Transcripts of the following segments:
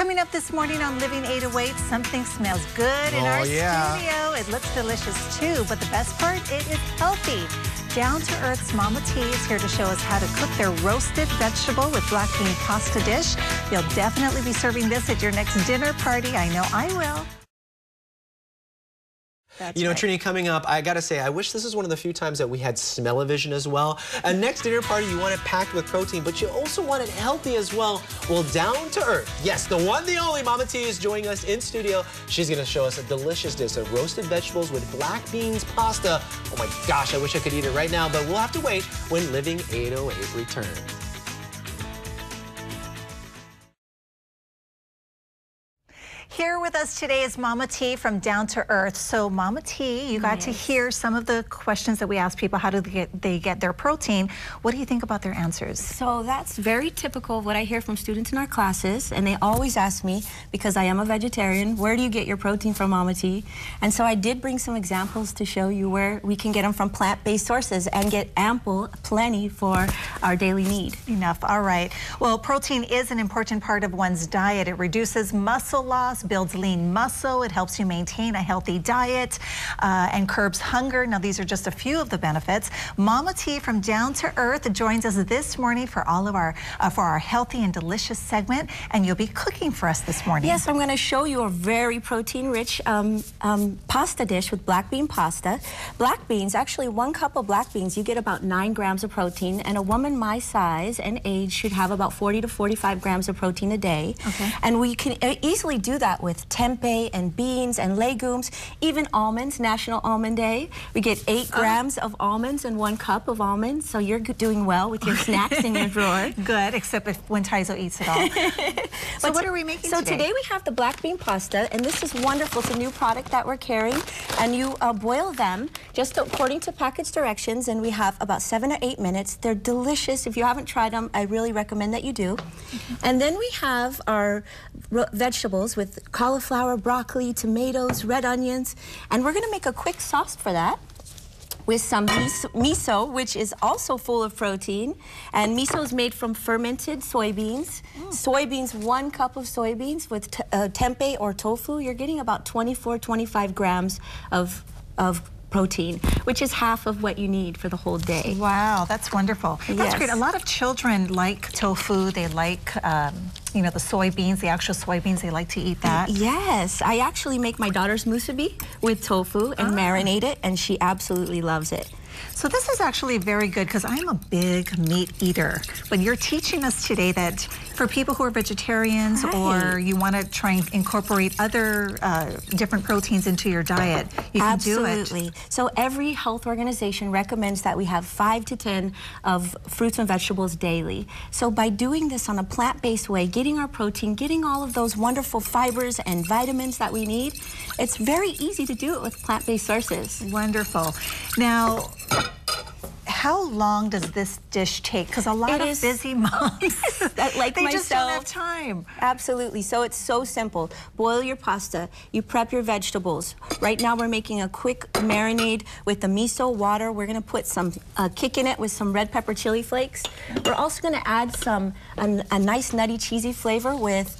Coming up this morning on Living 808, something smells good in our studio. It looks delicious too, but the best part, it is healthy. Down to Earth's Mama T is here to show us how to cook their roasted vegetable with black bean pasta dish. You'll definitely be serving this at your next dinner party. I know I will. You know, Trini, coming up, I gotta say, I wish this is one of the few times that we had smell-o-vision as well. A next dinner party, you want it packed with protein, but you also want it healthy as well. Well, Down to Earth, yes, the one, the only, Mama T is joining us in studio. She's gonna show us a delicious dish of roasted vegetables with black beans pasta. Oh my gosh, I wish I could eat it right now, but we'll have to wait when Living 808 returns. Here with us today is Mama T from Down to Earth. So Mama T, you got to hear some of the questions that we asked people. How do they get their protein? What do you think about their answers? So that's very typical of what I hear from students in our classes, and they always ask me, because I am a vegetarian, where do you get your protein from, Mama T? And so I did bring some examples to show you where we can get them from plant-based sources and get plenty for our daily need. Enough, all right. Well, protein is an important part of one's diet. It reduces muscle loss, builds lean muscle, it helps you maintain a healthy diet, and curbs hunger. Now, these are just a few of the benefits. Mama T from Down to Earth joins us this morning for all of our healthy and delicious segment, and you'll be cooking for us this morning. Yes, I'm going to show you a very protein-rich pasta dish with black bean pasta. Black beans, actually 1 cup of black beans, you get about 9 grams of protein, and a woman my size and age should have about 40 to 45 grams of protein a day. Okay. And we can easily do that with tempeh and beans and legumes, even almonds, National Almond Day. We get 8 grams of almonds and 1 cup of almonds, so you're doing well with your snacks in your drawer. Good, except when Taizo eats it all. So what are we making today? So today we have the black bean pasta, and this is wonderful. It's a new product that we're carrying, and you boil them just according to package directions, and we have about 7 or 8 minutes. They're delicious. If you haven't tried them, I really recommend that you do. And then we have our vegetables with cauliflower, broccoli, tomatoes, red onions, and we're going to make a quick sauce for that with some miso, which is also full of protein. And miso is made from fermented soybeans. Soybeans, 1 cup of soybeans with tempeh or tofu, you're getting about 24-25 grams of protein, which is half of what you need for the whole day. Wow, that's wonderful. Yes. That's great. A lot of children like tofu. They like, you know, the soybeans, the actual soybeans. They like to eat that. Yes, I actually make my daughter's musubi with tofu and marinate it, and she absolutely loves it. So this is actually very good because I'm a big meat eater. But you're teaching us today that for people who are vegetarians or you want to try and incorporate other different proteins into your diet, you can do it. Absolutely. So every health organization recommends that we have 5 to 10 of fruits and vegetables daily. So by doing this on a plant-based way, getting our protein, getting all of those wonderful fibers and vitamins that we need, it's very easy to do it with plant-based sources. Wonderful. Now, how long does this dish take? Because a lot of busy moms, like they myself, just don't have time. Absolutely. So it's so simple. Boil your pasta. You prep your vegetables. Right now we're making a quick marinade with the miso water. We're going to put some kick in it with some red pepper chili flakes. We're also going to add a nice nutty cheesy flavor with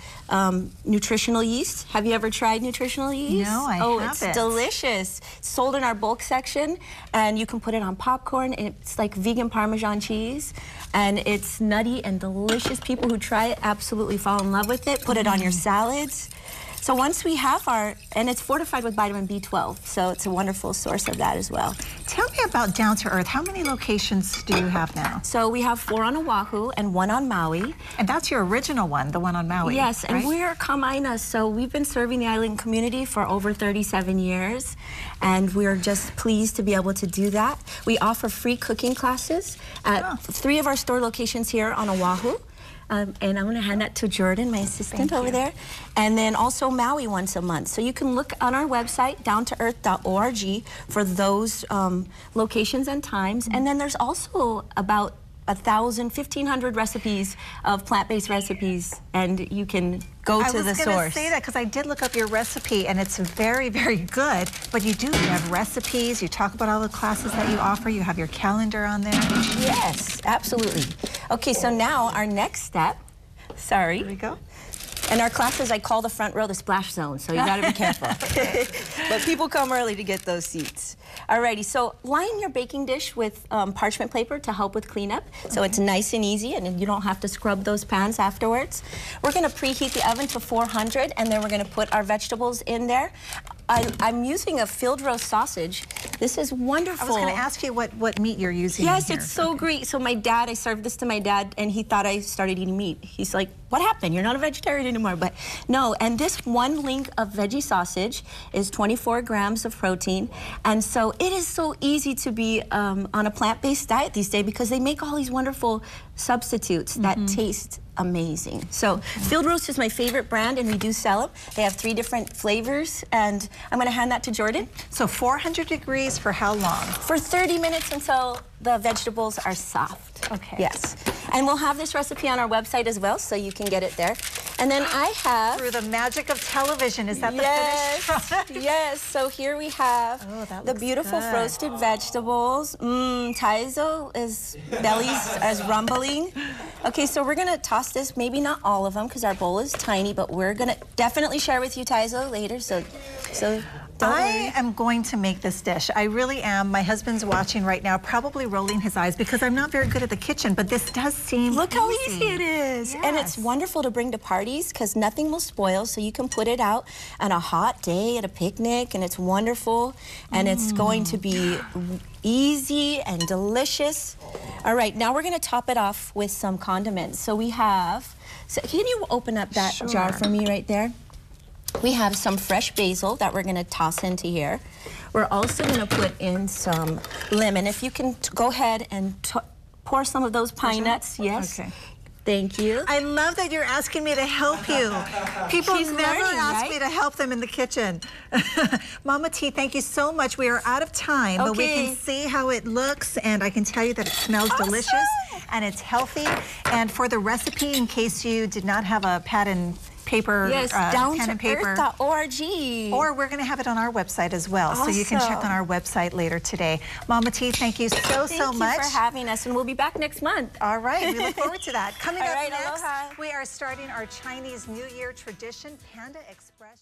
nutritional yeast. Have you ever tried nutritional yeast? No, I haven't. Oh, it's delicious. It's sold in our bulk section, and you can put it on popcorn. It's like vegan Parmesan cheese, and it's nutty and delicious. People who try it absolutely fall in love with it. Put it on your salads. So once we have and it's fortified with vitamin B12, so it's a wonderful source of that as well. Tell me about Down to Earth. How many locations do you have now? So we have 4 on Oahu and 1 on Maui. And that's your original one, the one on Maui. Yes, right? And we're Kama'aina, so we've been serving the island community for over 37 years, and we're just pleased to be able to do that. We offer free cooking classes at 3 of our store locations here on Oahu. And I'm going to hand that to Jordan, my assistant over there. And then also Maui once a month. So you can look on our website, downtoearth.org, for those locations and times. And then there's also about 1,500 recipes of plant-based recipes, and you can go to the source. I was going to say that because I did look up your recipe, and it's very, very good. But you have recipes. You talk about all the classes that you offer. You have your calendar on there. Yes, absolutely. Okay, so now our next step. Sorry. Here we go. And our classes, I call the front row the splash zone, so you gotta be careful. But people come early to get those seats. Alrighty, so line your baking dish with parchment paper to help with cleanup, so it's nice and easy, and you don't have to scrub those pans afterwards. We're gonna preheat the oven to 400, and then we're gonna put our vegetables in there. I'm using a field roast sausage. This is wonderful. I was going to ask you what meat you're using. Yes, here. it's so great. So my dad, I served this to my dad, and he thought I started eating meat. He's like, what happened? You're not a vegetarian anymore. But no, and this one link of veggie sausage is 24 grams of protein. And so it is so easy to be on a plant-based diet these days because they make all these wonderful substitutes that taste amazing. So Field Roast is my favorite brand, and we do sell them. They have 3 different flavors, and I'm going to hand that to Jordan. So 400 degrees for how long? For 30 minutes until the vegetables are soft. Okay. Yes. And we'll have this recipe on our website as well, so you can get it there. And then I have... Through the magic of television, is that the finished product? Yes, so here we have the beautiful good. roasted vegetables. Taizo is belly's as rumbling. Okay, so we're gonna toss this, maybe not all of them because our bowl is tiny, but we're gonna definitely share with you Taizo later, so don't worry. I am going to make this dish. I really am. My husband's watching right now, probably rolling his eyes because I'm not very good at the kitchen, but this does seem Look how easy it is. Yes. And it's wonderful to bring to parties because nothing will spoil, so you can put it out on a hot day at a picnic, and it's wonderful, and it's going to be easy and delicious. All right, now we're going to top it off with some condiments. So we have, can you open up that jar for me right there? We have some fresh basil that we're going to toss into here. We're also going to put in some lemon. If you can go ahead and pour some of those pine nuts. Yes. Okay. Thank you. I love that you're asking me to help you. People She's never learning, ask right? me to help them in the kitchen. Mama T, thank you so much. We are out of time, but we can see how it looks, and I can tell you that it smells delicious and it's healthy. And for the recipe, in case you did not have a pad and paper, pen and paper, downtoearth.org. or we're going to have it on our website as well, so you can check on our website later today. Mama T, thank you so much. Thank you for having us, and we'll be back next month. All right, we look forward to that. Coming up next, aloha. we are starting our Chinese New Year tradition, Panda Express.